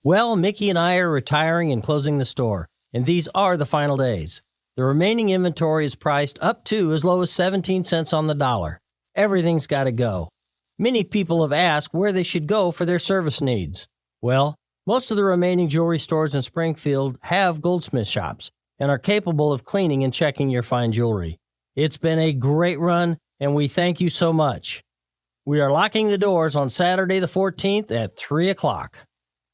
Well, Mickey and I are retiring and closing the store, and these are the final days. The remaining inventory is priced up to as low as 17 cents on the dollar. Everything's got to go. Many people have asked where they should go for their service needs. Well, most of the remaining jewelry stores in Springfield have goldsmith shops and are capable of cleaning and checking your fine jewelry. It's been a great run, and we thank you so much. We are locking the doors on Saturday the 14th at 3 o'clock.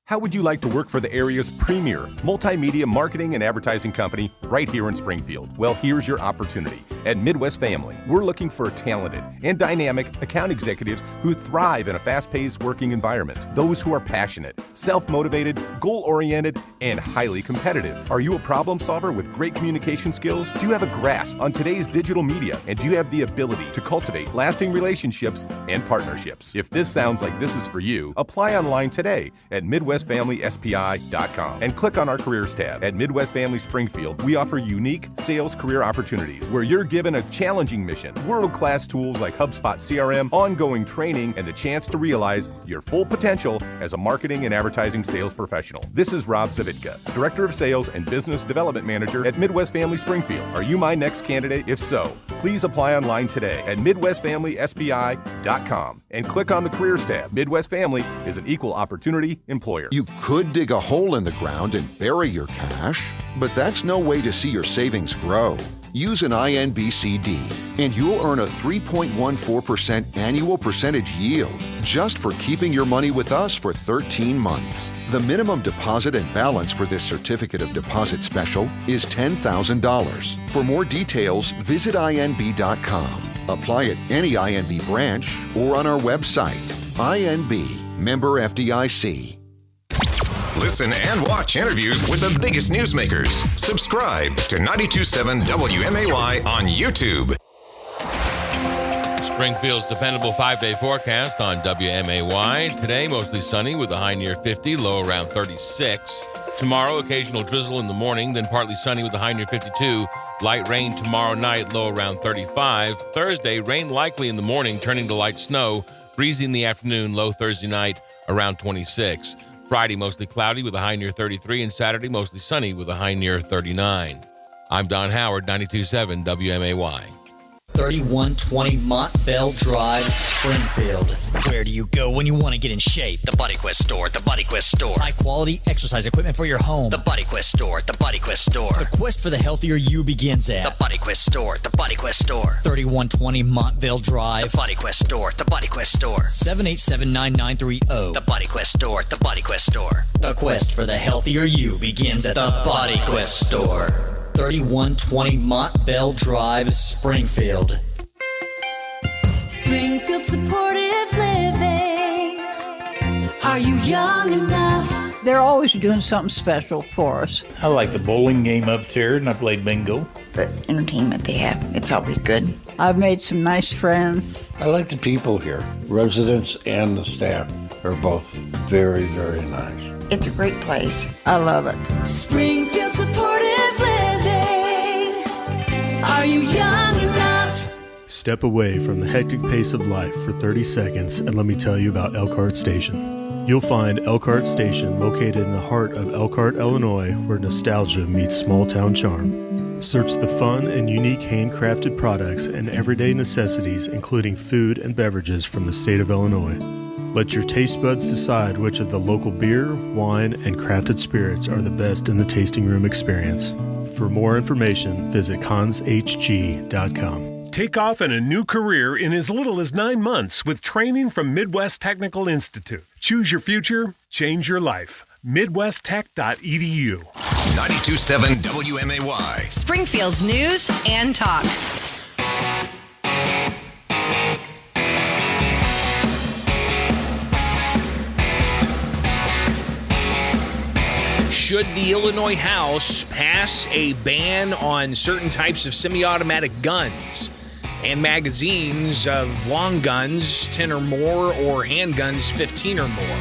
How would you like to work for the area's premier multimedia marketing and advertising company right here in Springfield? Well, here's your opportunity. At Midwest Family, we're looking for talented and dynamic account executives who thrive in a fast-paced working environment. Those who are passionate, self-motivated, goal-oriented, and highly competitive. Are you a problem solver with great communication skills? Do you have a grasp on today's digital media? And do you have the ability to cultivate lasting relationships and partnerships? If this sounds like this is for you, apply online today at MidwestFamilySPI.com and click on our Careers tab. At Midwest Family Springfield, we offer unique sales career opportunities where you're given a challenging mission, world-class tools like HubSpot CRM, ongoing training, and the chance to realize your full potential as a marketing and advertising sales professional. This is Rob Zavitka, Director of Sales and Business Development Manager at Midwest Family Springfield. Are you my next candidate? If so, please apply online today at MidwestFamilySPI.com and click on the Careers tab. Midwest Family is an equal opportunity employer. You could dig a hole in the ground and bury your cash, but that's no way to see your savings grow. Use an INBCD, and you'll earn a 3.14% annual percentage yield just for keeping your money with us for 13 months. The minimum deposit and balance for this certificate of deposit special is $10,000. For more details, visit INB.com. Apply at any INB branch or on our website. INB, member FDIC. Listen and watch interviews with the biggest newsmakers. Subscribe to 92.7 WMAY on YouTube. Springfield's dependable 5-day forecast on WMAY. Today, mostly sunny with a high near 50, low around 36. Tomorrow, occasional drizzle in the morning, then partly sunny with a high near 52. Light rain tomorrow night, low around 35. Thursday, rain likely in the morning, turning to light snow. Breezy in the afternoon, low Thursday night, around 26. Friday, mostly cloudy with a high near 33, and Saturday, mostly sunny with a high near 39. I'm Don Howard, 92.7 WMAY. 3120 Montvale Drive, Springfield. Where do you go when you want to get in shape? The Body Quest Store, the Body Quest Store. High quality exercise equipment for your home. The Body Quest Store, the Body Quest Store. The quest for the healthier you begins at The Body Quest Store, the Body Quest Store. 3120 Montvale Drive. The Body Quest Store, the Body Quest Store. 787-9930. The Body Quest Store, the Body Quest Store. The quest for the healthier you begins at The Body Quest Store. 3120 Montvale Drive, Springfield. Springfield Supportive Living. Are you young enough? They're always doing something special for us. I like the bowling game up there, and I played bingo. The entertainment they have, it's always good. I've made some nice friends. I like the people here. Residents and the staff are both very, very nice. It's a great place. I love it. Springfield Supportive Living. Are you young enough? Step away from the hectic pace of life for 30 seconds and let me tell you about Elkhart Station. You'll find Elkhart Station located in the heart of Elkhart, Illinois, where nostalgia meets small-town charm. Search the fun and unique handcrafted products and everyday necessities, including food and beverages from the state of Illinois. Let your taste buds decide which of the local beer, wine, and crafted spirits are the best in the tasting room experience. For more information, visit conshg.com. Take off in a new career in as little as 9 months with training from Midwest Technical Institute. Choose your future, change your life. MidwestTech.edu. 92.7 WMAY. Springfield's news and talk. Should the Illinois House pass a ban on certain types of semi-automatic guns and magazines of long guns, 10 or more, or handguns, 15 or more?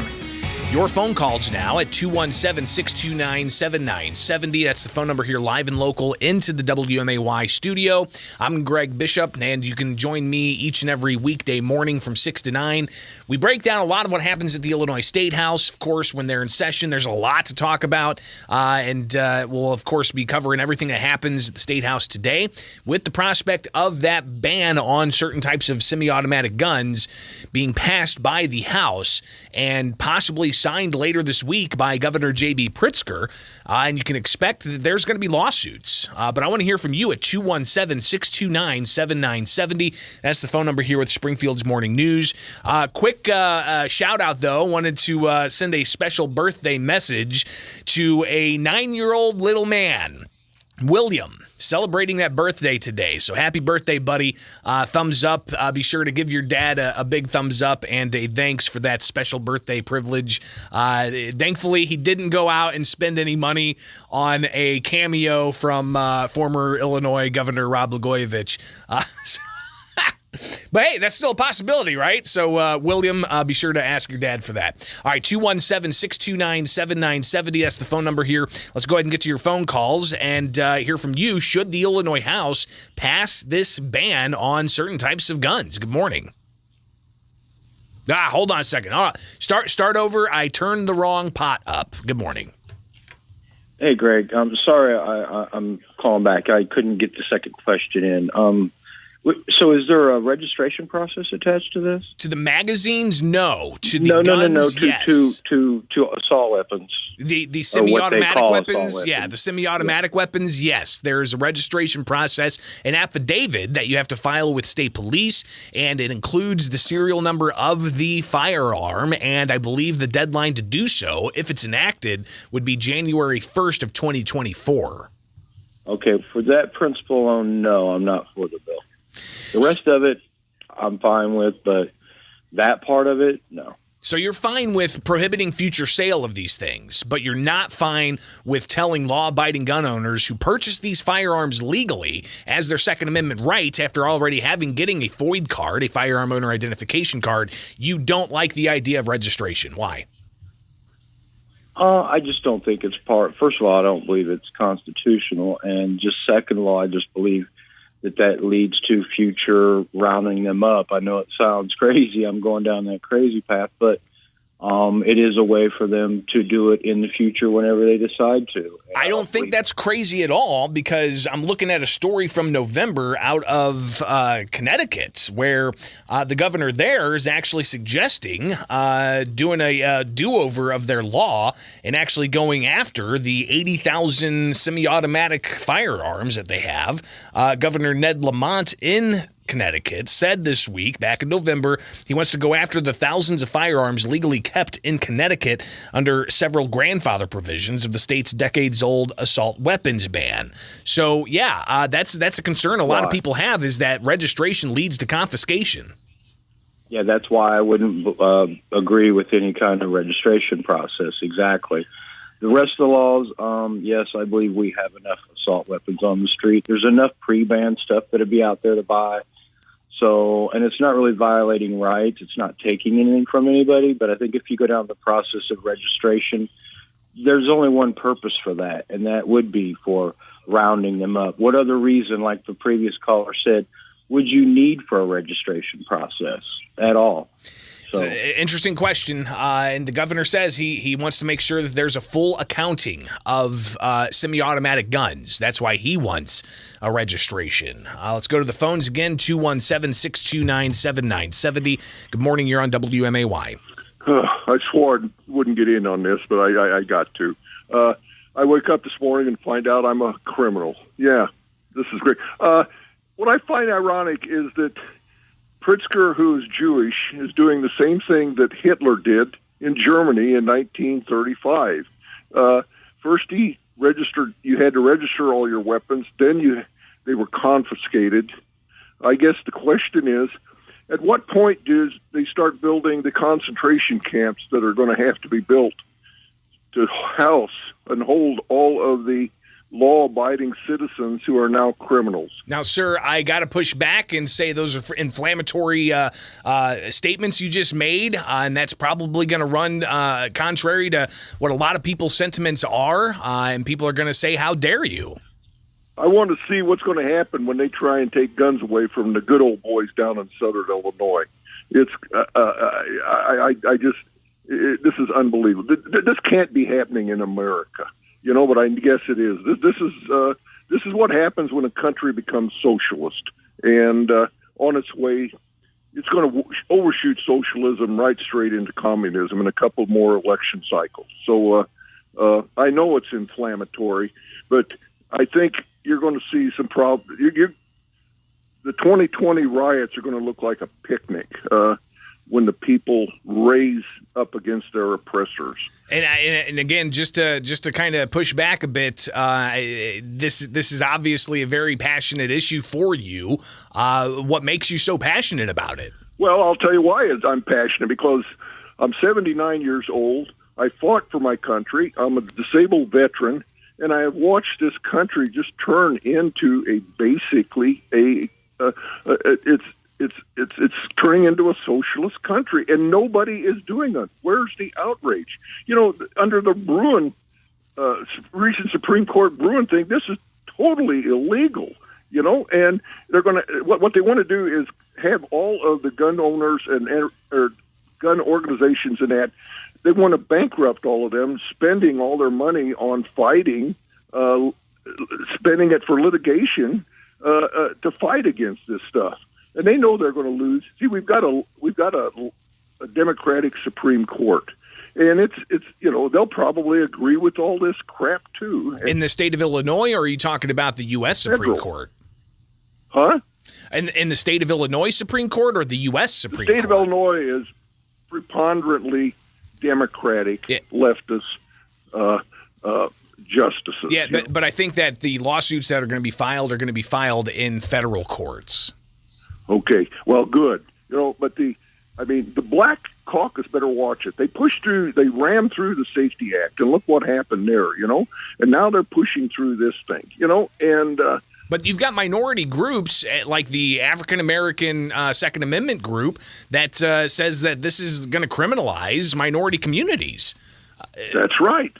Your phone calls now at 217-629-7970. That's the phone number here live and local into the WMAY studio. I'm Greg Bishop, and you can join me each and every weekday morning from 6 to 9. We break down a lot of what happens at the Illinois State House. Of course, when they're in session, there's a lot to talk about, and we'll, of course, be covering everything that happens at the State House today with the prospect of that ban on certain types of semi-automatic guns being passed by the House and possibly signed later this week by Governor J.B. Pritzker, and you can expect that there's going to be lawsuits. But I want to hear from you at 217-629-7970. That's the phone number here with Springfield's Morning News. Quick shout-out, though. Wanted to send a special birthday message to a 9-year-old little man, William, celebrating that birthday today. So happy birthday, buddy. Thumbs up. Be sure to give your dad a big thumbs up and a thanks for that special birthday privilege. Thankfully, he didn't go out and spend any money on a cameo from former Illinois Governor Rod Blagojevich. But hey, that's still a possibility, right? So, William, be sure to ask your dad for that. All right, 217-629-7970. That's the phone number here. Let's go ahead and get to your phone calls and hear from you. Should the Illinois House pass this ban on certain types of guns? Good morning. Hold on a second. All right, start over. I turned the wrong pot up. Good morning. Hey, Greg. I'm sorry I'm calling back. I couldn't get the second question in. So is there a registration process attached to this? To the magazines, no. To the guns, yes. To assault weapons. The semi-automatic weapons, the semi-automatic weapons, yes. There's a registration process, an affidavit that you have to file with state police, and it includes the serial number of the firearm, and I believe the deadline to do so, if it's enacted, would be January 1st of 2024. Okay, for that principle alone, no, I'm not for the bill. The rest of it, I'm fine with, but that part of it, no. So you're fine with prohibiting future sale of these things, but you're not fine with telling law-abiding gun owners who purchase these firearms legally as their Second Amendment right after already getting a FOID card, a firearm owner identification card, you don't like the idea of registration. Why? I just don't think it's first of all, I don't believe it's constitutional, and just second of all, I just believe that leads to future rounding them up. I know it sounds crazy. I'm going down that crazy path, but it is a way for them to do it in the future whenever they decide to. I don't think that's crazy at all, because I'm looking at a story from November out of Connecticut where the governor there is actually suggesting doing a do-over of their law and actually going after the 80,000 semi-automatic firearms that they have. Governor Ned Lamont in Connecticut said this week, back in November, he wants to go after the thousands of firearms legally kept in Connecticut under several grandfather provisions of the state's decades-old assault weapons ban. So, that's a concern a lot of people have, is that registration leads to confiscation. Yeah, that's why I wouldn't agree with any kind of registration process. Exactly. The rest of the laws, yes, I believe we have enough assault weapons on the street. There's enough pre-ban stuff that'll be out there to buy. So, and it's not really violating rights. It's not taking anything from anybody. But I think if you go down the process of registration, there's only one purpose for that, and that would be for rounding them up. What other reason, like the previous caller said, would you need for a registration process at all? It's an interesting question, and the governor says he wants to make sure that there's a full accounting of semi-automatic guns. That's why he wants a registration. Let's go to the phones again, 217-629-7970. Good morning, you're on WMAY. I swore I wouldn't get in on this, but I got to. I wake up this morning and find out I'm a criminal. Yeah, this is great. What I find ironic is that Pritzker, who's Jewish, is doing the same thing that Hitler did in Germany in 1935. First, he registered. You had to register all your weapons. Then they were confiscated. I guess the question is, at what point do they start building the concentration camps that are going to have to be built to house and hold all of the law-abiding citizens who are now criminals. Now, sir, I got to push back and say those are inflammatory statements you just made, and that's probably going to run contrary to what a lot of people's sentiments are, and people are going to say, how dare you? I want to see what's going to happen when they try and take guns away from the good old boys down in Southern Illinois. It's this is unbelievable. This can't be happening in America, but I guess it is. This is what happens when a country becomes socialist, and on its way, it's going to overshoot socialism right straight into communism in a couple more election cycles. So I know it's inflammatory, but I think you're going to see some problems. The 2020 riots are going to look like a picnic when the people raise up against their oppressors. And again, just to kind of push back a bit, this is obviously a very passionate issue for you. What makes you so passionate about it? Well, I'll tell you why I'm passionate, because I'm 79 years old. I fought for my country. I'm a disabled veteran, and I have watched this country just turn into it's turning into a socialist country, and nobody is doing it. Where's the outrage? Under the Bruin, recent Supreme Court Bruin thing, this is totally illegal, and they're going to, what they want to do is have all of the gun owners or gun organizations and that, they want to bankrupt all of them, spending all their money on fighting, spending it for litigation to fight against this stuff. And they know they're going to lose. See, we've got a Democratic Supreme Court, and it's they'll probably agree with all this crap too. In the state of Illinois, or are you talking about the U.S. Supreme Court? Huh? In the state of Illinois Supreme Court or the U.S. Supreme Court? The state of Illinois is preponderantly Democratic, leftist justices. Yeah, but I think that the lawsuits that are going to be filed in federal courts. Okay, well, good. But the Black Caucus better watch it. They rammed through the Safety Act, and look what happened there, and now they're pushing through this thing, and... But you've got minority groups like the African American Second Amendment group that says that this is going to criminalize minority communities. That's right.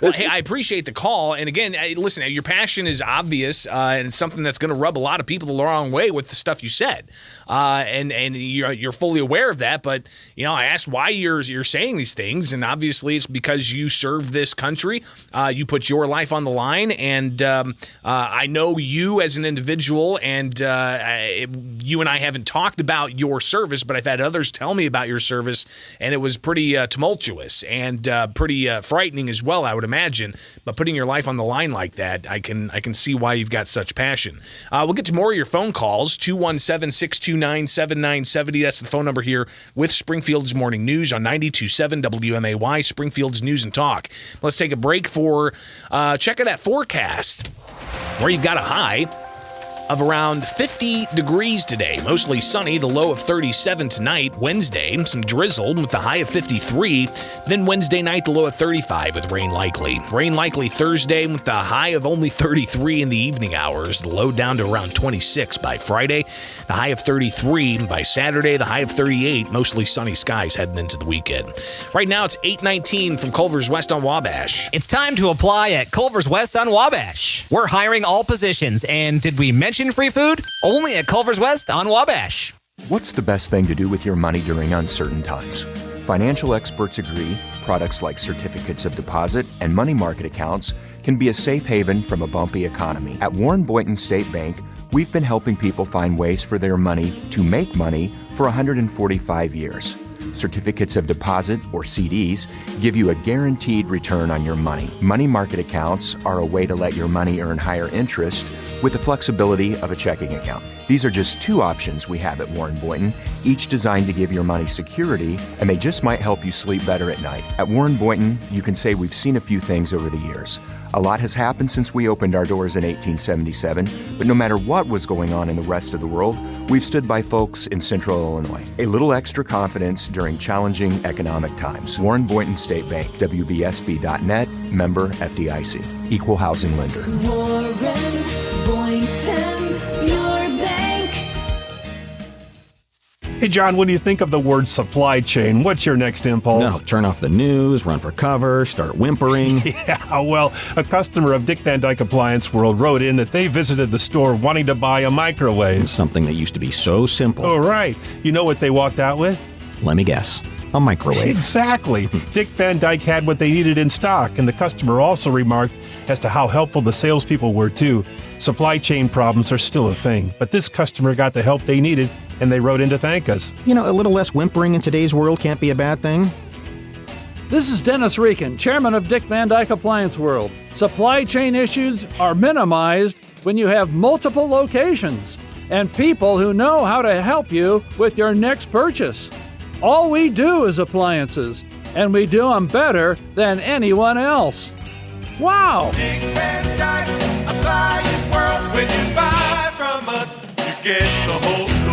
Well, hey, I appreciate the call. And again, listen, your passion is obvious, and it's something that's going to rub a lot of people the wrong way with the stuff you said. And you're fully aware of that. But, I asked why you're saying these things, and obviously it's because you serve this country. You put your life on the line, and I know you as an individual, and you and I haven't talked about your service, but I've had others tell me about your service, and it was pretty tumultuous and pretty frightening as well, I would imagine. But putting your life on the line like that, I can see why you've got such passion. We'll get to more of your phone calls, 217-629-7970. That's the phone number here with Springfield's Morning News on 92.7 WMAY, Springfield's News and Talk. Let's take a break for check of that forecast, where you've got a high of around 50 degrees today. Mostly sunny, the low of 37 tonight. Wednesday, some drizzle with the high of 53. Then Wednesday night, the low of 35 with rain likely. Rain likely Thursday with the high of only 33 in the evening hours. The low down to around 26 by Friday. The high of 33 by Saturday. The high of 38. Mostly sunny skies heading into the weekend. Right now, it's 8:19 from Culver's West on Wabash. It's time to apply at Culver's West on Wabash. We're hiring all positions, and did we mention free food? Only at Culver's West on Wabash. What's the best thing to do with your money during uncertain times? Financial experts agree products like certificates of deposit and money market accounts can be a safe haven from a bumpy economy. At Warren Boynton State Bank, we've been helping people find ways for their money to make money for 145 years. Certificates of deposit, or CDs, give you a guaranteed return on your money. Money market accounts are a way to let your money earn higher interest with the flexibility of a checking account. These are just two options we have at Warren Boynton, each designed to give your money security, and they just might help you sleep better at night. At Warren Boynton, you can say we've seen a few things over the years. A lot has happened since we opened our doors in 1877, but no matter what was going on in the rest of the world, we've stood by folks in Central Illinois. A little extra confidence during challenging economic times. Warren Boynton State Bank, WBSB.net, member FDIC. Equal housing lender. Warren Boynton, your bank. Hey, John, when you think of the word supply chain, what's your next impulse? No, turn off the news, run for cover, start whimpering. Yeah, well, a customer of Dick Van Dyke Appliance World wrote in that they visited the store wanting to buy a microwave. Something that used to be so simple. Oh, right. You know what they walked out with? Let me guess. A microwave. Exactly. Dick Van Dyke had what they needed in stock, and the customer also remarked as to how helpful the salespeople were, too. Supply chain problems are still a thing, but this customer got the help they needed, and they wrote in to thank us. You know, a little less whimpering in today's world can't be a bad thing. This is Dennis Reekin, chairman of Dick Van Dyke Appliance World. Supply chain issues are minimized when you have multiple locations and people who know how to help you with your next purchase. All we do is appliances, and we do them better than anyone else. Wow! Dick Van Dyke Appliance World. When you buy from us, you get the whole store.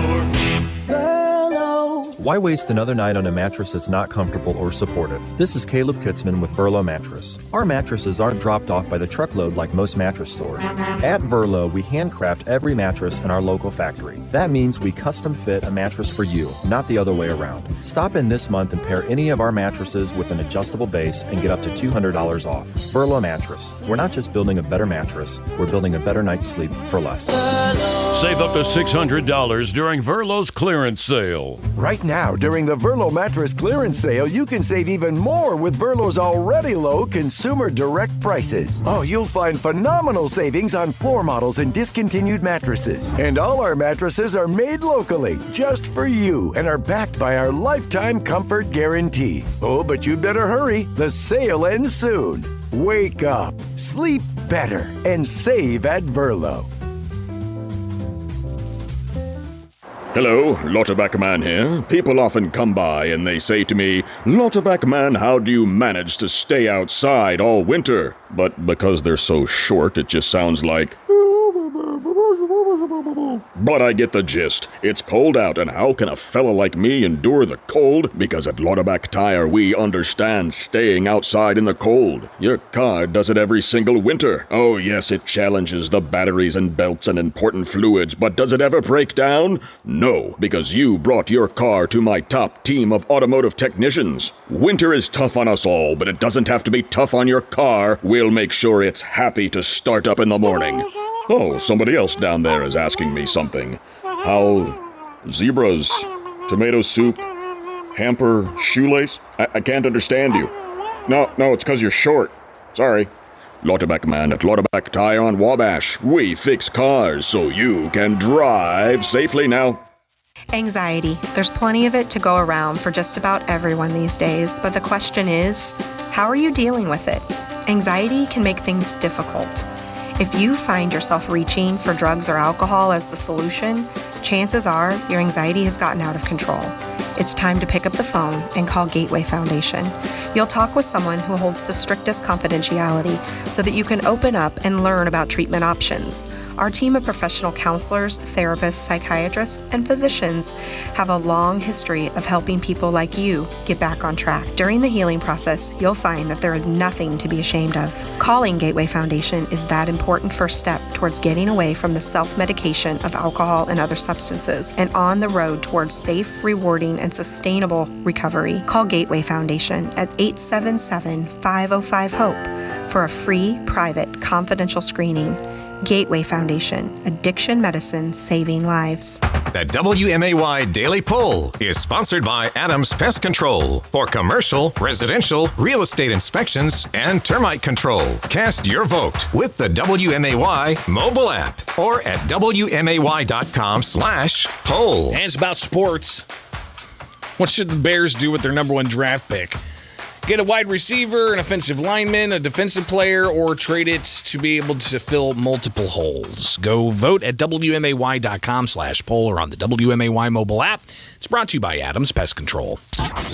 Why waste another night on a mattress that's not comfortable or supportive? This is Caleb Kitzman with Verlo Mattress. Our mattresses aren't dropped off by the truckload like most mattress stores. At Verlo, we handcraft every mattress in our local factory. That means we custom fit a mattress for you, not the other way around. Stop in this month and pair any of our mattresses with an adjustable base and get up to $200 off. Verlo Mattress. We're not just building a better mattress, we're building a better night's sleep for less. Save up to $600 during Verlo's clearance sale. Right now, during the Verlo mattress clearance sale, you can save even more with Verlo's already low consumer direct prices. Oh, you'll find phenomenal savings on floor models and discontinued mattresses. And all our mattresses are made locally, just for you, and are backed by our lifetime comfort guarantee. Oh, but you better hurry. The sale ends soon. Wake up, sleep better, and save at Verlo. Hello, Lauterbach Man here. People often come by and they say to me, Lauterbach Man, how do you manage to stay outside all winter? But because they're so short, it just sounds like... But I get the gist. It's cold out, and how can a fella like me endure the cold? Because at Lauterbach Tire, we understand staying outside in the cold. Your car does it every single winter. Oh yes, it challenges the batteries and belts and important fluids, but does it ever break down? No, because you brought your car to my top team of automotive technicians. Winter is tough on us all, but it doesn't have to be tough on your car. We'll make sure it's happy to start up in the morning. Oh, somebody else down there is asking me something. How zebras, tomato soup, hamper, shoelace? I can't understand you. No, it's because you're short. Sorry. Lauterbach Man at Lauterbach Tire on Wabash. We fix cars so you can drive safely now. Anxiety. There's plenty of it to go around for just about everyone these days, but the question is, how are you dealing with it? Anxiety can make things difficult. If you find yourself reaching for drugs or alcohol as the solution, chances are your anxiety has gotten out of control. It's time to pick up the phone and call Gateway Foundation. You'll talk with someone who holds the strictest confidentiality so that you can open up and learn about treatment options. Our team of professional counselors, therapists, psychiatrists, and physicians have a long history of helping people like you get back on track. During the healing process, you'll find that there is nothing to be ashamed of. Calling Gateway Foundation is that important first step towards getting away from the self-medication of alcohol and other substances and on the road towards safe, rewarding, and sustainable recovery. Call Gateway Foundation at 877-505-HOPE for a free, private, confidential screening. Gateway Foundation, addiction medicine saving lives. The WMAY Daily Poll is sponsored by Adams Pest Control for commercial, residential, real estate inspections, and termite control. Cast your vote with the WMAY mobile app or at WMAY.com/poll. And it's about sports. What should the Bears do with their number one draft pick? Get a wide receiver, an offensive lineman, a defensive player, or trade it to be able to fill multiple holes. Go vote at WMAY.com/poll or on the WMAY mobile app. It's brought to you by Adams Pest Control.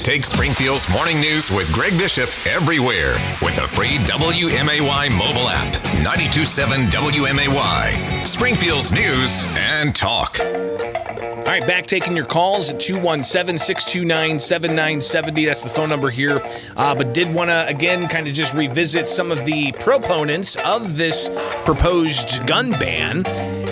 Take Springfield's morning news with Greg Bishop everywhere with the free WMAY mobile app. 92.7 WMAY. Springfield's news and talk. All right, back taking your calls at 217-629-7970. That's the phone number here. But did want to, again, kind of just revisit some of the proponents of this proposed gun ban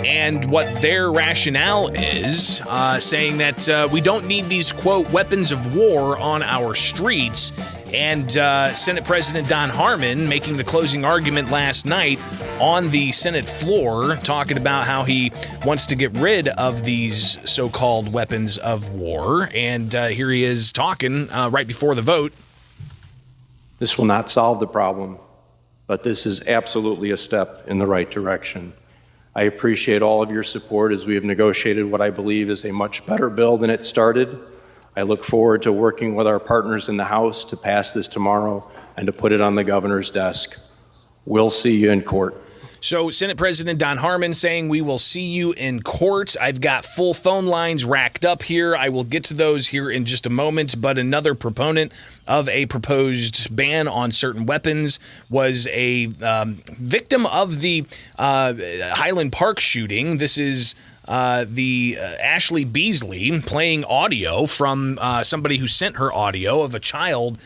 and what their rationale is, saying that we don't need these, quote, weapons of war on our streets. And Senate President Don Harmon making the closing argument last night on the Senate floor, talking about how he wants to get rid of these so-called weapons of war. And here he is talking right before the vote. This will not solve the problem, but this is absolutely a step in the right direction. I appreciate all of your support as we have negotiated what I believe is a much better bill than it started. I look forward to working with our partners in the House to pass this tomorrow and to put it on the governor's desk. We'll see you in court. So Senate President Don Harmon saying we will see you in court. I've got full phone lines racked up here. I will get to those here in just a moment. But another proponent of a proposed ban on certain weapons was a victim of the Highland Park shooting. This is the Ashley Beasley playing audio from somebody who sent her audio of a child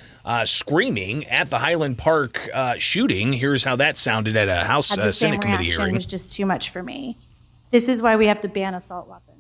screaming at the Highland Park shooting. Here's how that sounded at a House Senate committee hearing. It was just too much for me. This is why we have to ban assault weapons.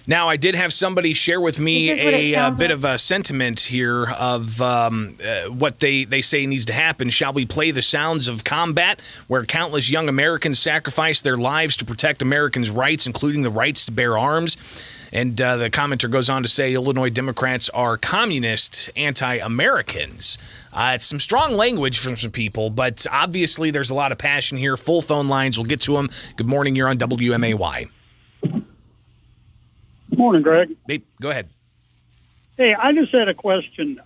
Now, I did have somebody share with me a bit of a sentiment here of what they say needs to happen. Shall we play the sounds of combat, where countless young Americans sacrificed their lives to protect Americans' rights, including the rights to bear arms? And the commenter goes on to say Illinois Democrats are communist anti-Americans. It's some strong language from some people, but obviously there's a lot of passion here. Full phone lines. We'll get to them. Good morning. You're on WMAY. Morning, Greg. Hey, go ahead. Hey, I just had a question.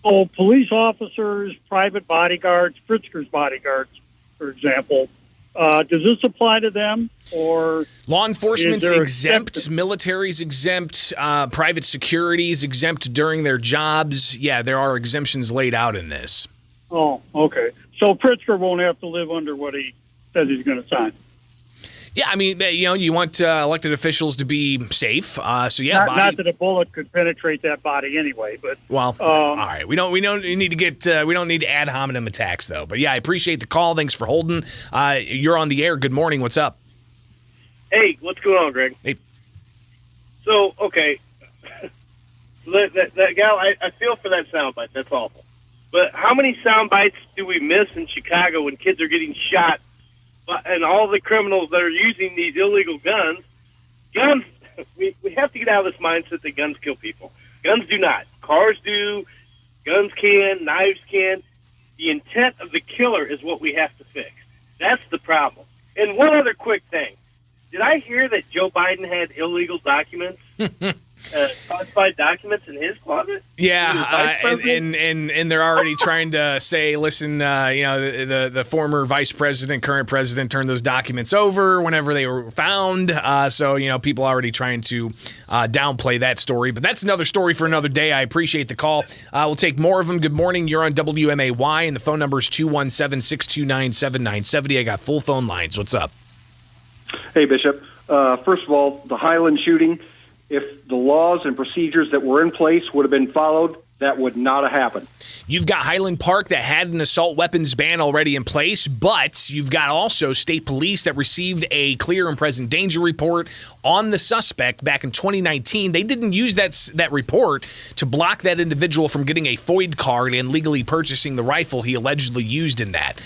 So police officers, private bodyguards, Pritzker's bodyguards, for example, does this apply to them? Or law enforcement's exempt, military's exempt, private security's exempt during their jobs. Yeah, there are exemptions laid out in this. Oh, okay. So Pritzker won't have to live under what he says he's going to sign. Yeah, I mean, you want elected officials to be safe. So yeah, not that a bullet could penetrate that body anyway. But well, all right, we don't need to get we don't need ad hominem attacks though. But yeah, I appreciate the call. Thanks for holding. You're on the air. Good morning. What's up? Hey, what's going on, Greg? Hey. So okay, that gal, I feel for that soundbite. That's awful. But how many sound bites do we miss in Chicago when kids are getting shot? And all the criminals that are using these illegal guns, we have to get out of this mindset that guns kill people. Guns do not. Cars do. Guns can. Knives can. The intent of the killer is what we have to fix. That's the problem. And one other quick thing. Did I hear that Joe Biden had illegal documents, classified documents in his closet? Yeah, and they're already trying to say, listen, the former vice president, current president turned those documents over whenever they were found. So, people already trying to downplay that story. But that's another story for another day. I appreciate the call. We'll take more of them. Good morning. You're on WMAY, and the phone number is 217-629-7970. I got full phone lines. What's up? Hey, Bishop. First of all, the Highland shooting, if the laws and procedures that were in place would have been followed, that would not have happened. You've got Highland Park that had an assault weapons ban already in place, but you've got also state police that received a clear and present danger report on the suspect back in 2019. They didn't use that report to block that individual from getting a FOID card and legally purchasing the rifle he allegedly used in that.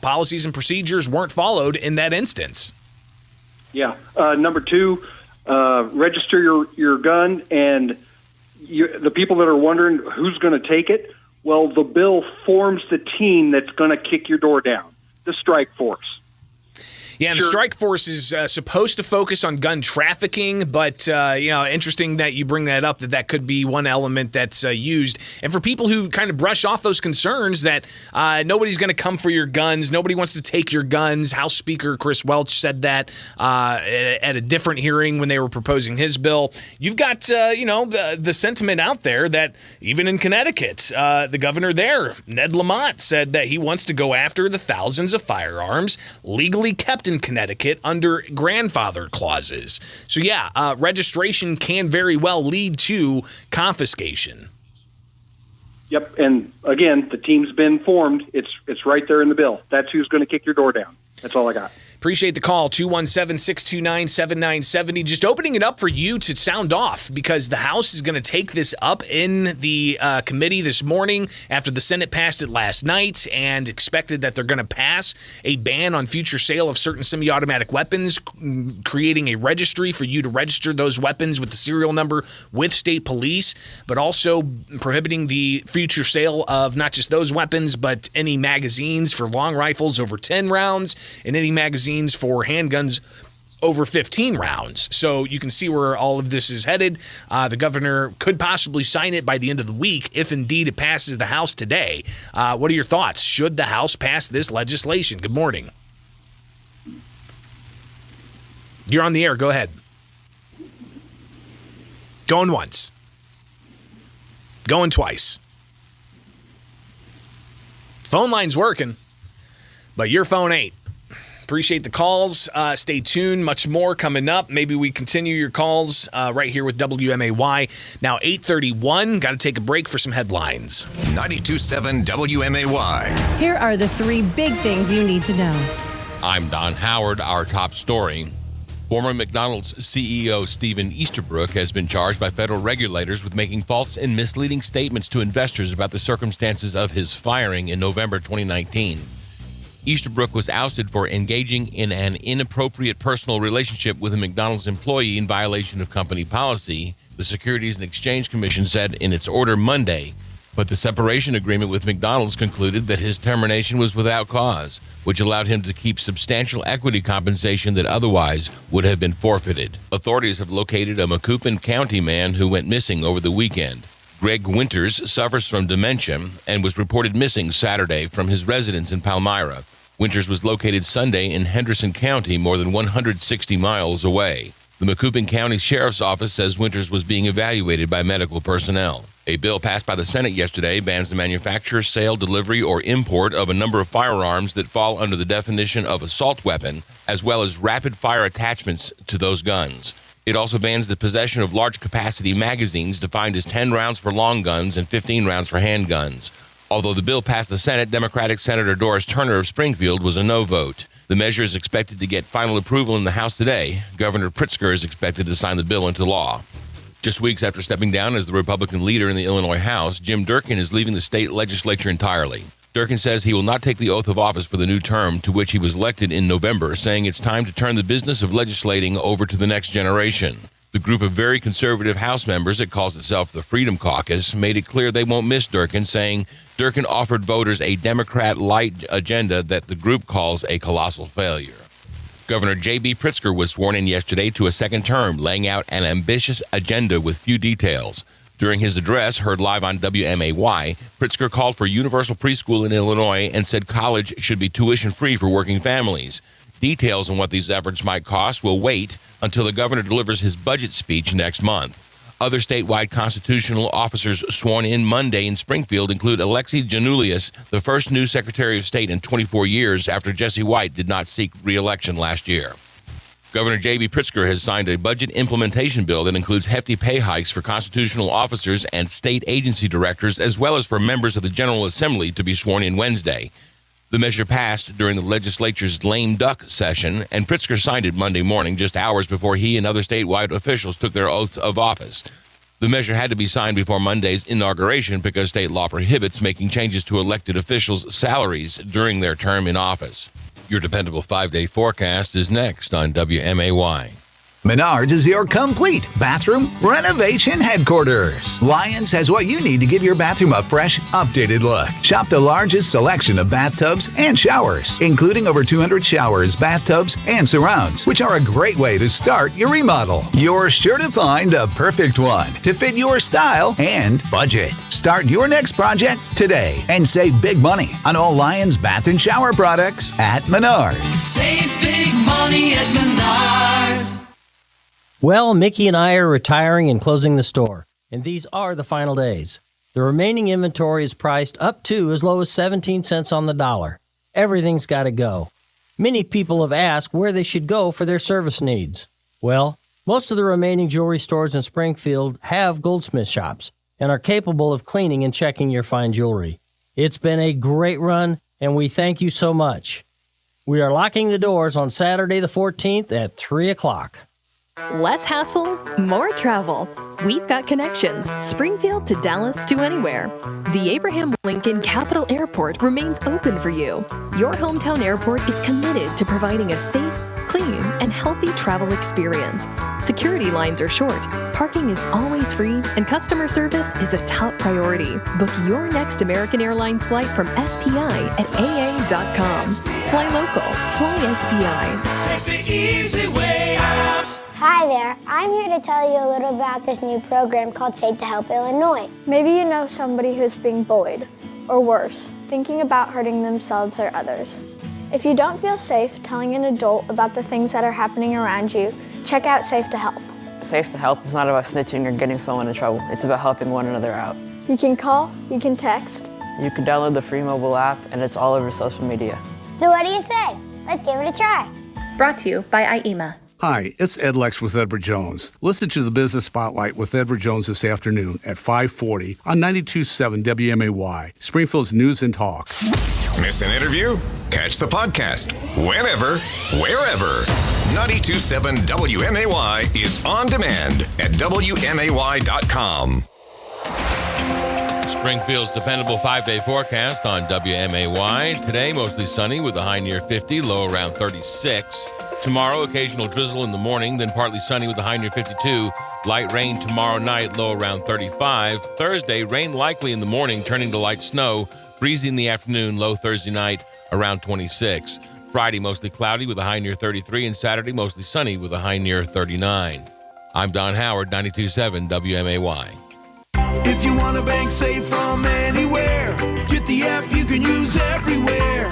Policies and procedures weren't followed in that instance. Yeah. Number two, register your gun, and the people that are wondering who's going to take it, well, the bill forms the team that's going to kick your door down, the strike force. Yeah, and the strike force is supposed to focus on gun trafficking, but, interesting that you bring that up, that could be one element that's used. And for people who kind of brush off those concerns that nobody's going to come for your guns, nobody wants to take your guns. House Speaker Chris Welch said that at a different hearing when they were proposing his bill. You've got, the sentiment out there that even in Connecticut, the governor there, Ned Lamont, said that he wants to go after the thousands of firearms legally kept in Connecticut under grandfather clauses. So registration can very well lead to confiscation. Yep, and again, the team's been formed. It's right there in the bill. That's who's going to kick your door down. That's all I got. Appreciate the call, 217-629-7970. Just opening it up for you to sound off because the House is going to take this up in the committee this morning after the Senate passed it last night and expected that they're going to pass a ban on future sale of certain semi-automatic weapons, creating a registry for you to register those weapons with the serial number with state police, but also prohibiting the future sale of not just those weapons, but any magazines for long rifles over 10 rounds and any magazines for handguns over 15 rounds. So you can see where all of this is headed. The governor could possibly sign it by the end of the week if indeed it passes the House today. What are your thoughts? Should the House pass this legislation? Good morning. You're on the air. Go ahead. Going once. Going twice. Phone line's working, but your phone ain't. Appreciate the calls. Stay tuned. Much more coming up. Maybe we continue your calls right here with WMAY. Now 8:31. Got to take a break for some headlines. 92.7 WMAY. Here are the three big things you need to know. I'm Don Howard. Our top story. Former McDonald's CEO Stephen Easterbrook has been charged by federal regulators with making false and misleading statements to investors about the circumstances of his firing in November 2019. Easterbrook was ousted for engaging in an inappropriate personal relationship with a McDonald's employee in violation of company policy, the Securities and Exchange Commission said in its order Monday. But the separation agreement with McDonald's concluded that his termination was without cause, which allowed him to keep substantial equity compensation that otherwise would have been forfeited. Authorities have located a Macoupin County man who went missing over the weekend. Greg Winters suffers from dementia and was reported missing Saturday from his residence in Palmyra. Winters was located Sunday in Henderson County, more than 160 miles away. The Macoupin County Sheriff's Office says Winters was being evaluated by medical personnel. A bill passed by the Senate yesterday bans the manufacture, sale, delivery, or import of a number of firearms that fall under the definition of assault weapon, as well as rapid-fire attachments to those guns. It also bans the possession of large-capacity magazines defined as 10 rounds for long guns and 15 rounds for handguns. Although the bill passed the Senate, Democratic Senator Doris Turner of Springfield was a no vote. The measure is expected to get final approval in the House today. Governor Pritzker is expected to sign the bill into law. Just weeks after stepping down as the Republican leader in the Illinois House, Jim Durkin is leaving the state legislature entirely. Durkin says he will not take the oath of office for the new term to which he was elected in November, saying it's time to turn the business of legislating over to the next generation. The group of very conservative House members that calls itself the Freedom Caucus made it clear they won't miss Durkin, saying Durkin offered voters a Democrat-light agenda that the group calls a colossal failure. Governor J.B. Pritzker was sworn in yesterday to a second term, laying out an ambitious agenda with few details. During his address, heard live on WMAY, Pritzker called for universal preschool in Illinois and said college should be tuition-free for working families. Details on what these efforts might cost will wait until the governor delivers his budget speech next month. Other statewide constitutional officers sworn in Monday in Springfield include Alexi Janulius, the first new Secretary of State in 24 years after Jesse White did not seek re-election last year. Governor J.B. Pritzker has signed a budget implementation bill that includes hefty pay hikes for constitutional officers and state agency directors, as well as for members of the General Assembly to be sworn in Wednesday. The measure passed during the legislature's lame duck session, and Pritzker signed it Monday morning, just hours before he and other statewide officials took their oaths of office. The measure had to be signed before Monday's inauguration because state law prohibits making changes to elected officials' salaries during their term in office. Your dependable 5-day forecast is next on WMAY. Menards is your complete bathroom renovation headquarters. Lyons has what you need to give your bathroom a fresh, updated look. Shop the largest selection of bathtubs and showers, including over 200 showers, bathtubs, and surrounds, which are a great way to start your remodel. You're sure to find the perfect one to fit your style and budget. Start your next project today and save big money on all Lyons bath and shower products at Menards. Save big money at Menards. Well, Mickey and I are retiring and closing the store, and these are the final days. The remaining inventory is priced up to as low as 17 cents on the dollar. Everything's got to go. Many people have asked where they should go for their service needs. Well, most of the remaining jewelry stores in Springfield have goldsmith shops and are capable of cleaning and checking your fine jewelry. It's been a great run, and we thank you so much. We are locking the doors on Saturday the 14th at 3 o'clock. Less hassle, more travel. We've got connections, Springfield to Dallas to anywhere. The Abraham Lincoln Capital Airport remains open for you. Your hometown airport is committed to providing a safe, clean, and healthy travel experience. Security lines are short, parking is always free, and customer service is a top priority. Book your next American Airlines flight from SPI at aa.com. Fly local, fly SPI. Take the easy way out. Hi there, I'm here to tell you a little about this new program called Safe to Help Illinois. Maybe you know somebody who's being bullied, or worse, thinking about hurting themselves or others. If you don't feel safe telling an adult about the things that are happening around you, check out Safe to Help. Safe to Help is not about snitching or getting someone in trouble. It's about helping one another out. You can call, you can text. You can download the free mobile app, and it's all over social media. So what do you say? Let's give it a try. Brought to you by IEMA. Hi, it's Ed Lex with Edward Jones. Listen to the Business Spotlight with Edward Jones this afternoon at 5:40 on 92.7 WMAY, Springfield's News and Talk. Miss an interview? Catch the podcast whenever, wherever. 92.7 WMAY is on demand at WMAY.com. Springfield's dependable 5-day forecast on WMAY. Today, mostly sunny with a high near 50, low around 36. Tomorrow, occasional drizzle in the morning, then partly sunny with a high near 52. Light rain tomorrow night, low around 35. Thursday, rain likely in the morning, turning to light snow. Breezy in the afternoon, low Thursday night, around 26. Friday, mostly cloudy with a high near 33. And Saturday, mostly sunny with a high near 39. I'm Don Howard, 92.7 WMAY. If you want to bank safe from anywhere, get the app you can use everywhere.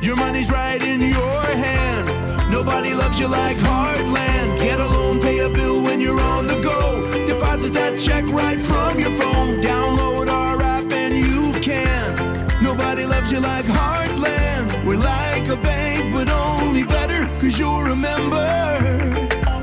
Your money's right in your hand. Nobody loves you like Heartland. Get a loan, pay a bill when you're on the go. Deposit that check right from your phone. Download our app and you can. Nobody loves you like Heartland. We're like a bank, but only better, 'cause you'll remember.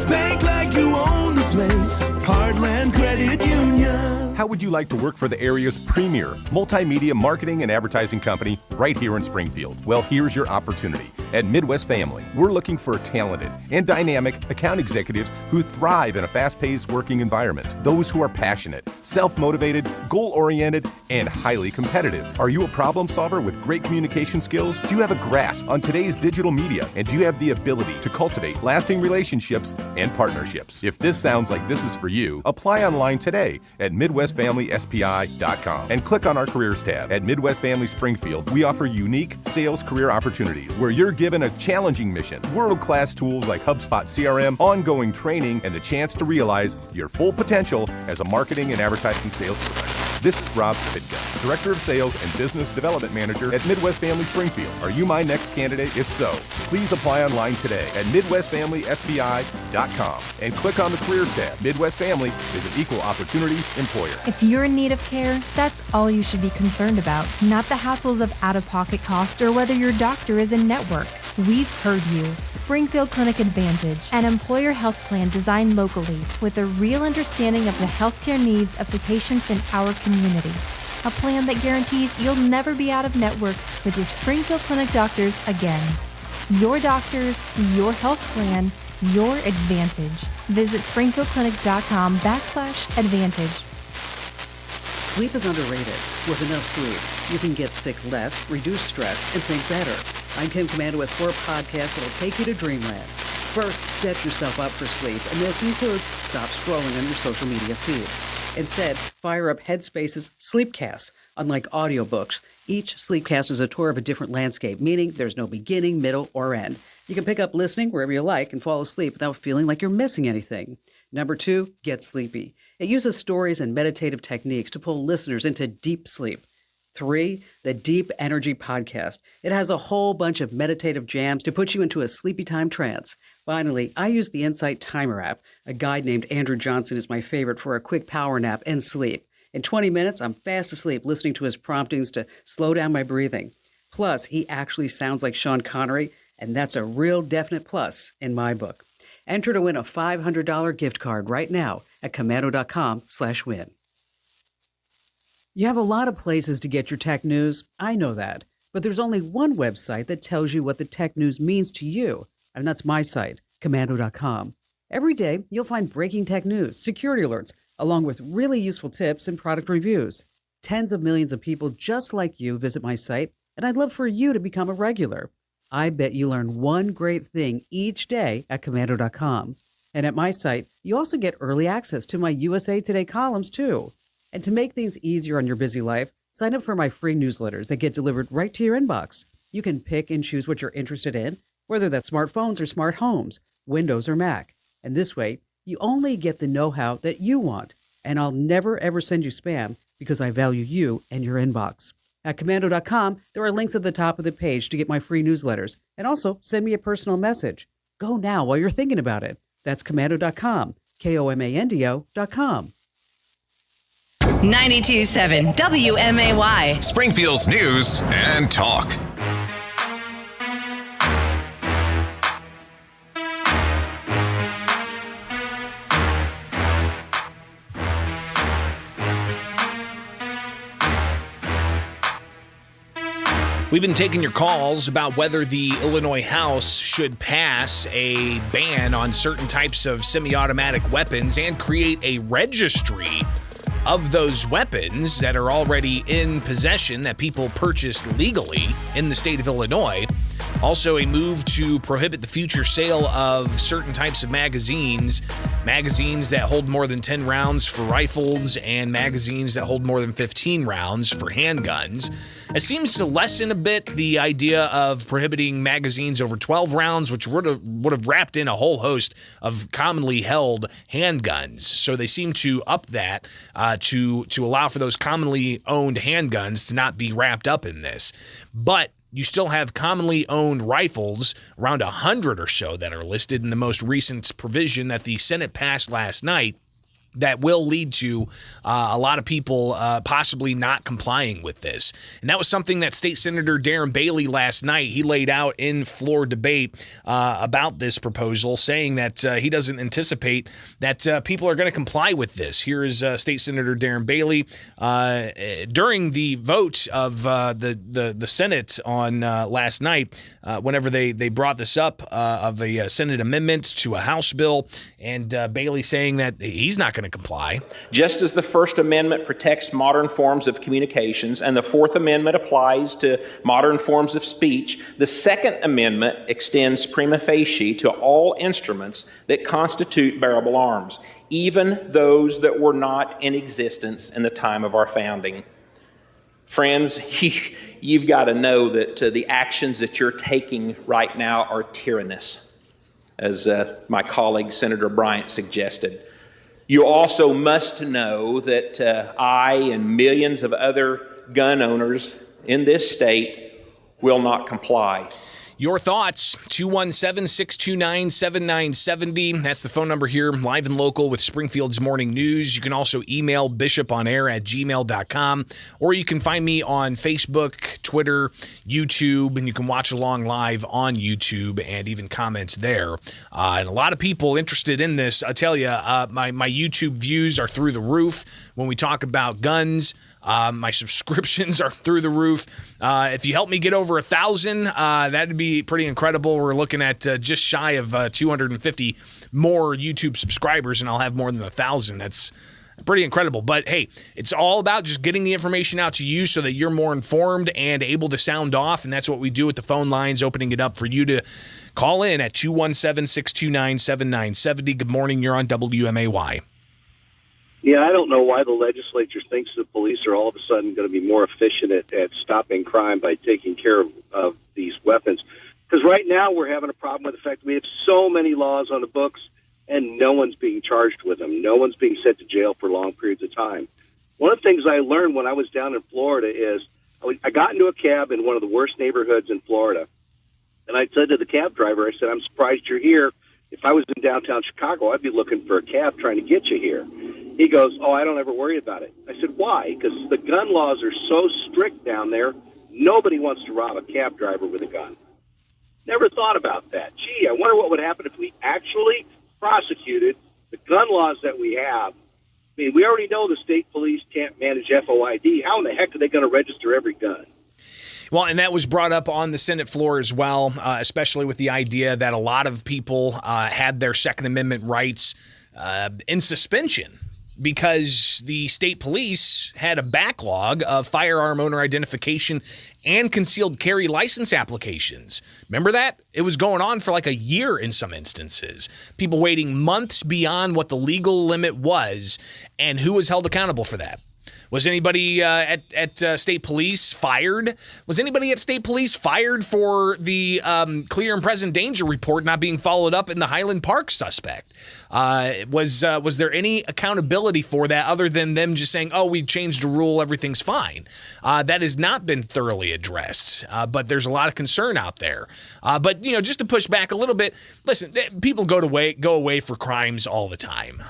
Bank like you own the place. Heartland Credit Union. How would you like to work for the area's premier multimedia marketing and advertising company right here in Springfield? Well, here's your opportunity. At Midwest Family, we're looking for talented and dynamic account executives who thrive in a fast-paced working environment. Those who are passionate, self-motivated, goal-oriented, and highly competitive. Are you a problem solver with great communication skills? Do you have a grasp on today's digital media? And do you have the ability to cultivate lasting relationships and partnerships? If this sounds like this is for you, apply online today at MidwestFamilySPI.com and click on our careers tab. At Midwest Family Springfield, we offer unique sales career opportunities where you're given a challenging mission, world-class tools like HubSpot CRM, ongoing training, and the chance to realize your full potential as a marketing and advertising sales professional. This is Rob Spitka, Director of Sales and Business Development Manager at Midwest Family Springfield. Are you my next candidate? If so, please apply online today at MidwestFamilySPI.com and click on the Careers tab. Midwest Family is an equal opportunity employer. If you're in need of care, that's all you should be concerned about, not the hassles of out-of-pocket cost or whether your doctor is in network. We've heard you. Springfield Clinic Advantage, an employer health plan designed locally with a real understanding of the healthcare needs of the patients in our community. A plan that guarantees you'll never be out of network with your Springfield Clinic doctors again. Your doctors, your health plan, your advantage. Visit springfieldclinic.com/advantage. Sleep is underrated. With enough sleep, you can get sick less, reduce stress, and think better. I'm Kim Commander with 4 podcasts that'll take you to dreamland. First, set yourself up for sleep, and this includes stop scrolling on your social media feed. Instead, fire up Headspace's Sleepcast. Unlike audiobooks, each Sleepcast is a tour of a different landscape, meaning there's no beginning, middle, or end. You can pick up listening wherever you like and fall asleep without feeling like you're missing anything. Number 2, Get Sleepy. It uses stories and meditative techniques to pull listeners into deep sleep. 3, the Deep Energy Podcast. It has a whole bunch of meditative jams to put you into a sleepy time trance. Finally, I use the Insight Timer app. A guy named Andrew Johnson is my favorite for a quick power nap and sleep. In 20 minutes, I'm fast asleep listening to his promptings to slow down my breathing. Plus, he actually sounds like Sean Connery, and that's a real definite plus in my book. Enter to win a $500 gift card right now at commando.com/win. You have a lot of places to get your tech news. I know that. But there's only one website that tells you what the tech news means to you. And that's my site, commando.com. Every day, you'll find breaking tech news, security alerts, along with really useful tips and product reviews. Tens of millions of people just like you visit my site, and I'd love for you to become a regular. I bet you learn one great thing each day at commando.com. And at my site, you also get early access to my USA Today columns, too. And to make things easier on your busy life, sign up for my free newsletters that get delivered right to your inbox. You can pick and choose what you're interested in, whether that's smartphones or smart homes, Windows or Mac. And this way, you only get the know-how that you want. And I'll never, ever send you spam because I value you and your inbox. At commando.com, there are links at the top of the page to get my free newsletters. And also, send me a personal message. Go now while you're thinking about it. That's commando.com, commando.com. 92.7 WMAY. Springfield's news and talk. We've been taking your calls about whether the Illinois House should pass a ban on certain types of semi-automatic weapons and create a registry of those weapons that are already in possession that people purchased legally in the state of Illinois. Also, a move to prohibit the future sale of certain types of magazines that hold more than 10 rounds for rifles and magazines that hold more than 15 rounds for handguns. It seems to lessen a bit the idea of prohibiting magazines over 12 rounds, which would have wrapped in a whole host of commonly held handguns. So they seem to up that to allow for those commonly owned handguns to not be wrapped up in this. But you still have commonly owned rifles, around 100 or so that are listed in the most recent provision that the Senate passed last night, that will lead to a lot of people possibly not complying with this. And that was something that State Senator Darren Bailey last night, he laid out in floor debate about this proposal, saying that he doesn't anticipate that people are going to comply with this. Here is State Senator Darren Bailey during the vote of the Senate on last night, whenever they brought this up of a Senate amendment to a House bill, and Bailey saying that he's not going to comply. Just as the First Amendment protects modern forms of communications and the Fourth Amendment applies to modern forms of speech, the Second Amendment extends prima facie to all instruments that constitute bearable arms, even those that were not in existence in the time of our founding. Friends, you've got to know that the actions that you're taking right now are tyrannous, as my colleague Senator Bryant suggested. You also must know that I and millions of other gun owners in this state will not comply. Your thoughts, 217-629-7970. That's the phone number here, live and local with Springfield's Morning News. You can also email bishoponair@gmail.com, or you can find me on Facebook, Twitter, YouTube, and you can watch along live on YouTube and even comments there. And a lot of people interested in this. I tell you, my YouTube views are through the roof when we talk about guns. My subscriptions are through the roof. If you help me get over 1,000, that'd be pretty incredible. We're looking at just shy of 250 more YouTube subscribers, and I'll have more than 1,000. That's pretty incredible. But hey, it's all about just getting the information out to you so that you're more informed and able to sound off. And that's what we do with the phone lines, opening it up for you to Call in at 217-629-7970. Good morning. You're on WMAY. Yeah, I don't know why the legislature thinks the police are all of a sudden going to be more efficient at stopping crime by taking care of these weapons. Because right now we're having a problem with the fact that we have so many laws on the books and no one's being charged with them. No one's being sent to jail for long periods of time. One of the things I learned when I was down in Florida is I got into a cab in one of the worst neighborhoods in Florida. And I said to the cab driver, I said, I'm surprised you're here. If I was in downtown Chicago, I'd be looking for a cab trying to get you here. He goes, oh, I don't ever worry about it. I said, why? Because the gun laws are so strict down there, nobody wants to rob a cab driver with a gun. Never thought about that. Gee, I wonder what would happen if we actually prosecuted the gun laws that we have. I mean, we already know the state police can't manage FOID. How in the heck are they going to register every gun? Well, and that was brought up on the Senate floor as well, especially with the idea that a lot of people had their Second Amendment rights in suspension because the state police had a backlog of firearm owner identification and concealed carry license applications. Remember that? It was going on for like a year in some instances. People waiting months beyond what the legal limit was, and who was held accountable for that? Was anybody at state police fired? Was anybody at state police fired for the clear and present danger report not being followed up in the Highland Park suspect? Was there any accountability for that other than them just saying, oh, we changed the rule, everything's fine? That has not been thoroughly addressed, but there's a lot of concern out there. But, just to push back a little bit, listen, people go away for crimes all the time.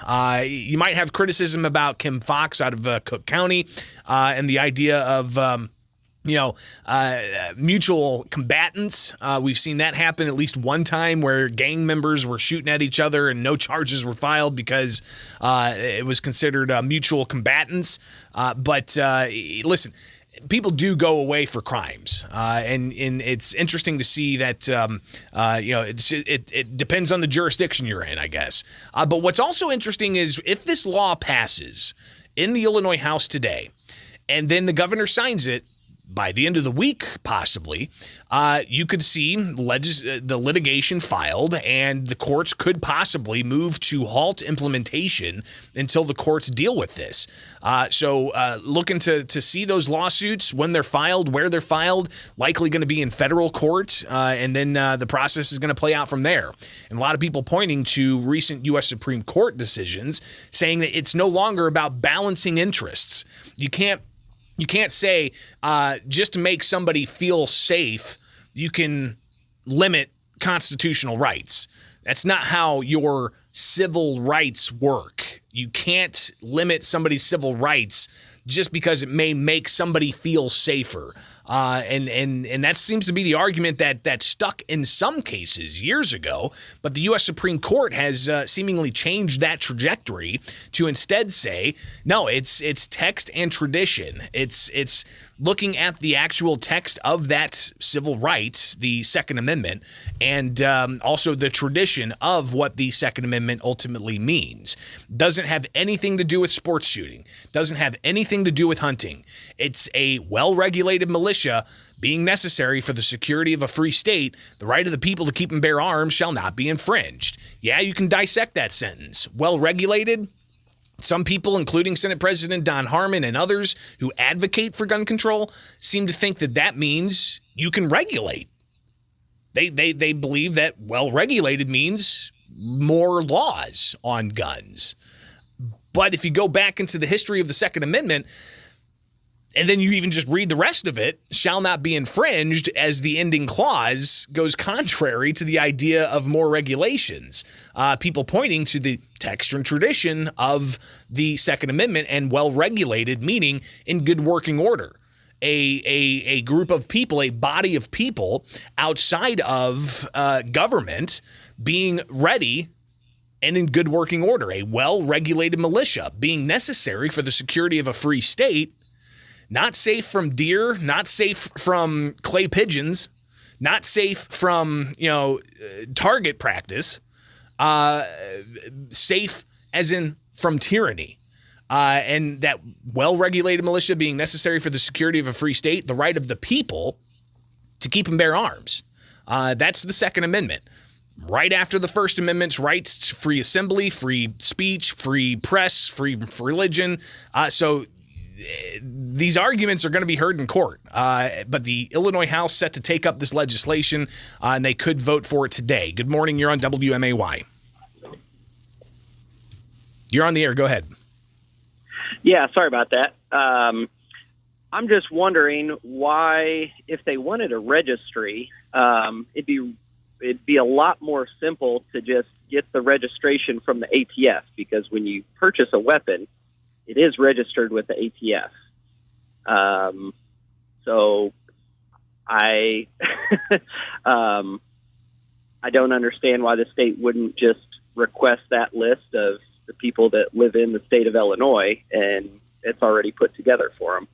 You might have criticism about Kim Fox out of Cook County and the idea of mutual combatants. We've seen that happen at least one time where gang members were shooting at each other and no charges were filed because it was considered mutual combatants. But listen, people do go away for crimes, and it's interesting to see that it depends on the jurisdiction you're in, I guess. But what's also interesting is if this law passes in the Illinois House today, and then the governor signs it by the end of the week, possibly, you could see the litigation filed, and the courts could possibly move to halt implementation until the courts deal with this. So looking to see those lawsuits, when they're filed, where they're filed, likely going to be in federal court, and then the process is going to play out from there. And a lot of people pointing to recent U.S. Supreme Court decisions saying that it's no longer about balancing interests. You can't say just to make somebody feel safe, you can limit constitutional rights. That's not how your civil rights work. You can't limit somebody's civil rights just because it may make somebody feel safer. And that seems to be the argument that stuck in some cases years ago. But the U.S. Supreme Court has seemingly changed that trajectory to instead say, no, it's text and tradition. It's looking at the actual text of that civil right, the Second Amendment, and also the tradition of what the Second Amendment ultimately means. Doesn't have anything to do with sports shooting. Doesn't have anything to do with hunting. It's a well-regulated militia being necessary for the security of a free state. The right of the people to keep and bear arms shall not be infringed. Yeah, you can dissect that sentence. Well-regulated. Some people, including Senate President Don Harmon and others who advocate for gun control, seem to think that means you can regulate. They believe that well-regulated means more laws on guns. But if you go back into the history of the Second Amendment, and then you even just read the rest of it, shall not be infringed, as the ending clause goes contrary to the idea of more regulations. People pointing to the text and tradition of the Second Amendment and well-regulated, meaning in good working order. A group of people, a body of people outside of government being ready and in good working order. A well-regulated militia being necessary for the security of a free state. Not safe from deer, not safe from clay pigeons, not safe from, target practice, safe as in from tyranny. And that well-regulated militia being necessary for the security of a free state, the right of the people to keep and bear arms. That's the Second Amendment. Right after the First Amendment's rights to free assembly, free speech, free press, free religion. So these arguments are going to be heard in court. But the Illinois House set to take up this legislation, and they could vote for it today. Good morning. You're on WMAY. You're on the air. Go ahead. Yeah, sorry about that. I'm just wondering why, if they wanted a registry, it'd be a lot more simple to just get the registration from the ATF, because when you purchase a weapon, it is registered with the ATF. So I I don't understand why the state wouldn't just request that list of the people that live in the state of Illinois, and it's already put together for them.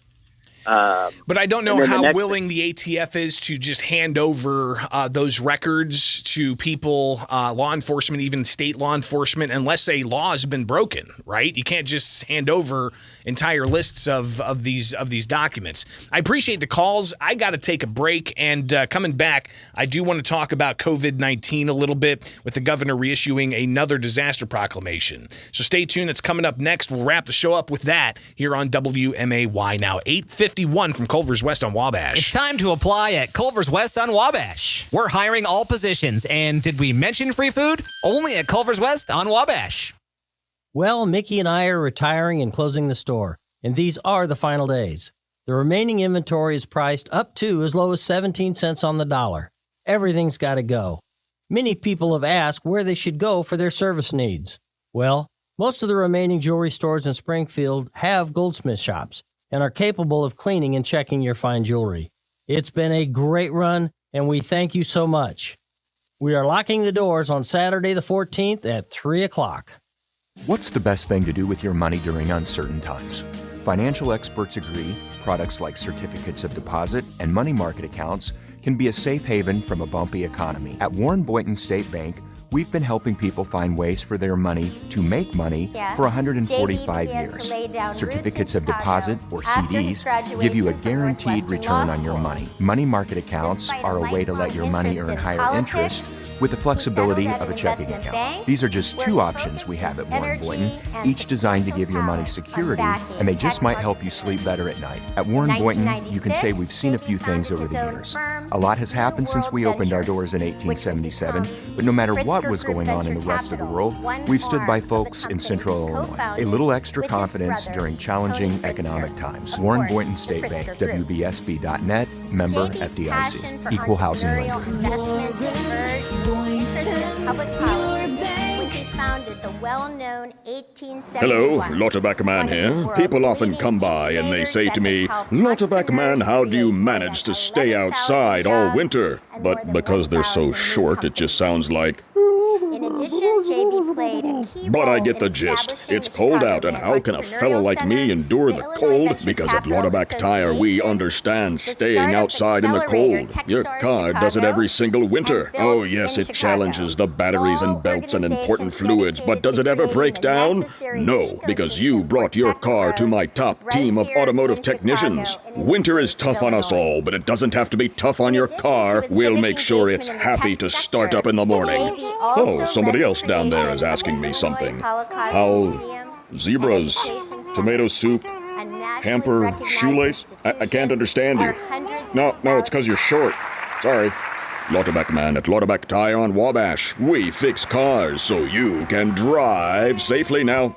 But I don't know how willing the ATF is to just hand over those records to people, law enforcement, even state law enforcement, unless a law has been broken, right? You can't just hand over entire lists of these documents. I appreciate the calls. I got to take a break, and coming back, I do want to talk about COVID-19 a little bit, with the governor reissuing another disaster proclamation. So stay tuned. That's coming up next. We'll wrap the show up with that here on WMAY now. 8:51 from Culver's West on Wabash. It's time to apply at Culver's West on Wabash. We're hiring all positions, and did we mention free food? Only at Culver's West on Wabash. Well, Mickey and I are retiring and closing the store, and these are the final days. The remaining inventory is priced up to as low as 17 cents on the dollar. Everything's got to go. Many people have asked where they should go for their service needs. Well, most of the remaining jewelry stores in Springfield have goldsmith shops and are capable of cleaning and checking your fine jewelry. It's been a great run, and we thank you so much. We are locking the doors on Saturday the 14th at 3 o'clock. What's the best thing to do with your money during uncertain times? Financial experts agree products like certificates of deposit and money market accounts can be a safe haven from a bumpy economy. At Warren Boynton State Bank, we've been helping people find ways for their money to make money for 145 years. Certificates of deposit, or CDs, give you a guaranteed return on your money. Money market accounts are a way to let your money earn higher interest with the flexibility of a checking account. These are just two options we have at Warren Boynton, each designed to give your money security, and they just might help you sleep better at night. At Warren Boynton, you can say we've seen a few things over the years. A lot has happened since we opened our doors in 1877, but no matter what was going on in the rest of the world, we've stood by folks in Central Illinois. A little extra confidence during challenging economic times. Warren Boynton State Bank, WBSB.net, member FDIC, equal housing lender. Public policy, which is founded the well-known 1871. Hello, Lauterbach Man here. People often come by and they say to me, Lauterbach Man, how do you manage to stay outside all winter? But because they're so short, it just sounds like... In addition, JB played a key But I role get in the gist. establishing It's the cold Chicago out, and how can a fellow Entrepreneurial like me Center, endure the Illinois cold? Venture Because at Capital Lauterbach Tire, we understand staying Startup outside in the Accelerator cold. Your Techstars car does it Chicago, every single winter. and built Oh, yes, in it Chicago. challenges the batteries and belts and important organizations fluids, but does it ever dedicated break to down? necessary No, because you brought your car to my top team of automotive technicians. Winter is tough on us all, but it doesn't have to be tough on your car. We'll make sure it's happy to start up in the morning. Oh, somebody else down there is asking me something. How zebras, tomato soup, hamper, shoelace? I can't understand you. No, it's because you're short. Sorry. Lauterbach Man at Lauterbach Tire on Wabash. We fix cars so you can drive safely now.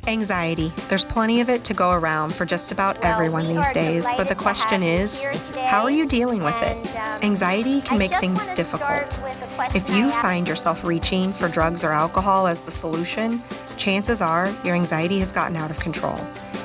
Anxiety. There's plenty of it to go around for just about everyone these days, but the question is, how are you dealing with it? Anxiety can make things difficult. If you find yourself reaching for drugs or alcohol as the solution, chances are your anxiety has gotten out of control.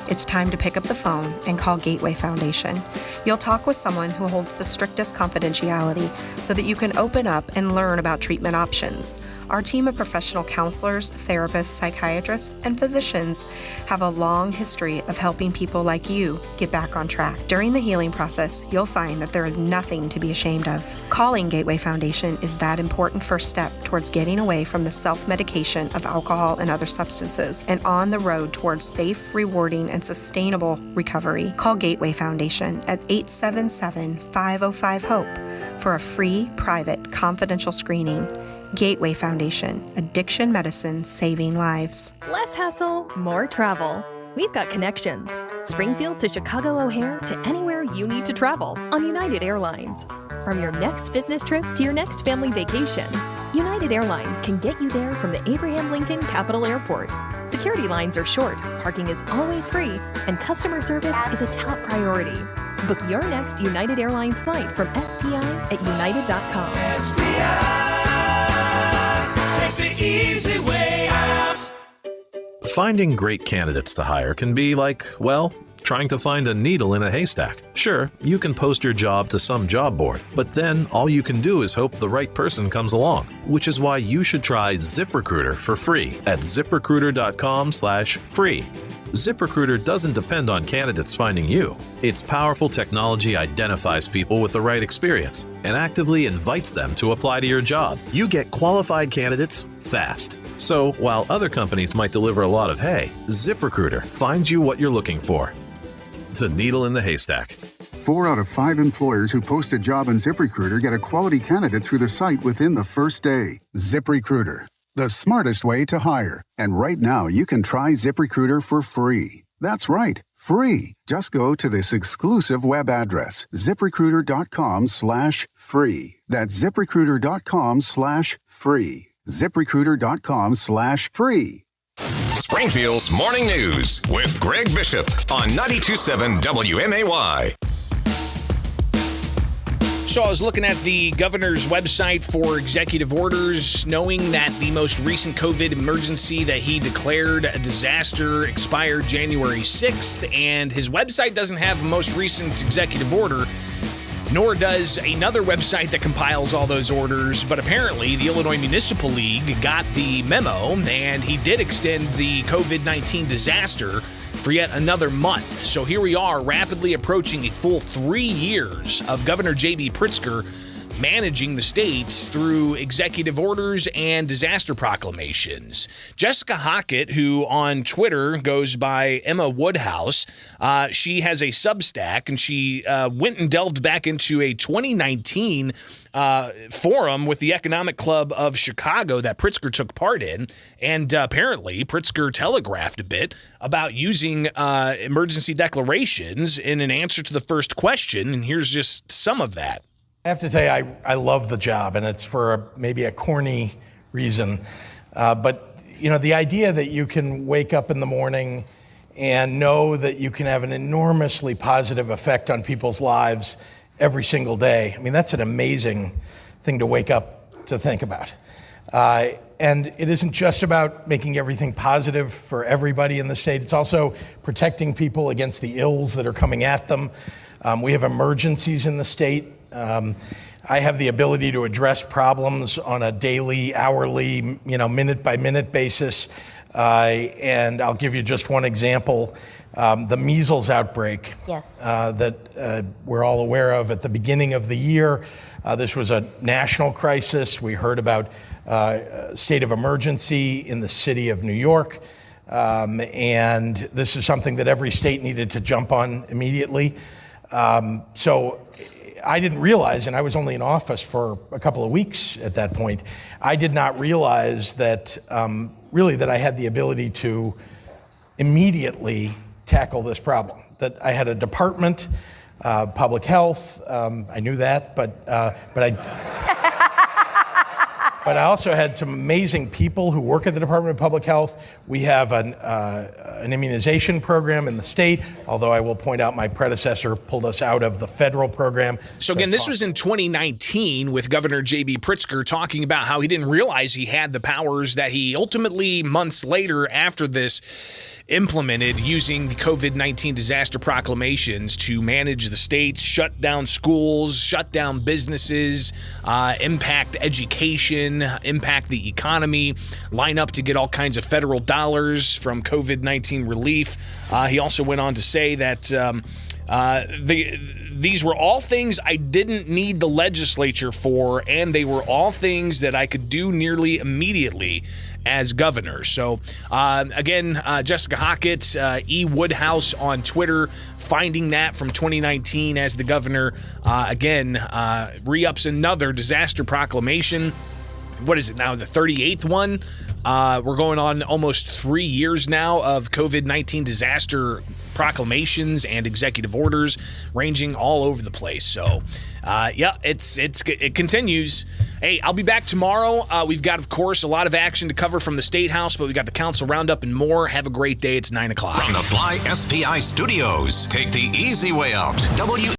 It's time to pick up the phone and call Gateway Foundation. You'll talk with someone who holds the strictest confidentiality so that you can open up and learn about treatment options. Our team of professional counselors, therapists, psychiatrists, and physicians have a long history of helping people like you get back on track. During the healing process, you'll find that there is nothing to be ashamed of. Calling Gateway Foundation is that important first step towards getting away from the self-medication of alcohol and other substances and on the road towards safe, rewarding, and sustainable recovery. Call Gateway Foundation at 877-505-HOPE for a free, private, confidential screening. Gateway Foundation, addiction medicine saving lives. Less hassle, more travel. We've got connections. Springfield to Chicago O'Hare to anywhere you need to travel on United Airlines. From your next business trip to your next family vacation, United Airlines can get you there from the Abraham Lincoln Capitol Airport. Security lines are short, parking is always free, and customer service is a top priority. Book your next United Airlines flight from SPI at united.com. Take the easy way out. Finding great candidates to hire can be like, well, trying to find a needle in a haystack. Sure, you can post your job to some job board, but then all you can do is hope the right person comes along, which is why you should try ZipRecruiter for free at ziprecruiter.com/free. ZipRecruiter doesn't depend on candidates finding you. Its powerful technology identifies people with the right experience and actively invites them to apply to your job. You get qualified candidates fast. So while other companies might deliver a lot of hay, ZipRecruiter finds you what you're looking for. The needle in the haystack. 4 out of 5 employers who post a job on ZipRecruiter get a quality candidate through the site within the first day. ZipRecruiter, the smartest way to hire. And right now, you can try ZipRecruiter for free. That's right, free. Just go to this exclusive web address, ziprecruiter.com/free. That's ziprecruiter.com/free. ZipRecruiter.com/free. Springfield's Morning News with Greg Bishop on 92.7 WMAY. So I was looking at the governor's website for executive orders, knowing that the most recent COVID emergency that he declared a disaster expired January 6th, and his website doesn't have the most recent executive order, nor does another website that compiles all those orders. But apparently the Illinois Municipal League got the memo, and he did extend the COVID-19 disaster for yet another month. So here we are, rapidly approaching a full 3 years of Governor J.B. Pritzker managing the states through executive orders and disaster proclamations. Jessica Hockett, who on Twitter goes by Emma Woodhouse, she has a Substack, and she went and delved back into a 2019 forum with the Economic Club of Chicago that Pritzker took part in, and apparently Pritzker telegraphed a bit about using emergency declarations in an answer to the first question, and here's just some of that. I have to tell you, I love the job, and it's for maybe a corny reason. But, you know, the idea that you can wake up in the morning and know that you can have an enormously positive effect on people's lives every single day, I mean, that's an amazing thing to wake up to think about. And it isn't just about making everything positive for everybody in the state. It's also protecting people against the ills that are coming at them. We have emergencies in the state. I have the ability to address problems on a daily, hourly, minute-by-minute basis. And I'll give you just one example. The measles outbreak that we're all aware of at the beginning of the year. This was a national crisis. We heard about a state of emergency in the city of New York. And this is something that every state needed to jump on immediately. So I didn't realize, and I was only in office for a couple of weeks at that point, I did not realize that that I had the ability to immediately tackle this problem. That I had a department, public health, I knew that, but I also had some amazing people who work at the Department of Public Health. We have an immunization program in the state, although I will point out my predecessor pulled us out of the federal program. So again, this was in 2019 with Governor J.B. Pritzker talking about how he didn't realize he had the powers that he ultimately, months later after this implemented using the COVID-19 disaster proclamations to manage the states, shut down schools, shut down businesses, impact education, impact the economy, line up to get all kinds of federal dollars from COVID-19 relief. He also went on to say that these were all things I didn't need the legislature for, and they were all things that I could do nearly immediately as governor. So, again, Jessica Hockett, E. Woodhouse on Twitter, finding that from 2019 as the governor, re-ups another disaster proclamation. What is it now, the 38th one? We're going on almost 3 years now of COVID-19 disaster proclamations and executive orders ranging all over the place. So, it continues. Hey, I'll be back tomorrow. We've got, of course, a lot of action to cover from the State House, but we got the council roundup and more. Have a great day. It's 9 o'clock. From the Fly SPI Studios, take the easy way out.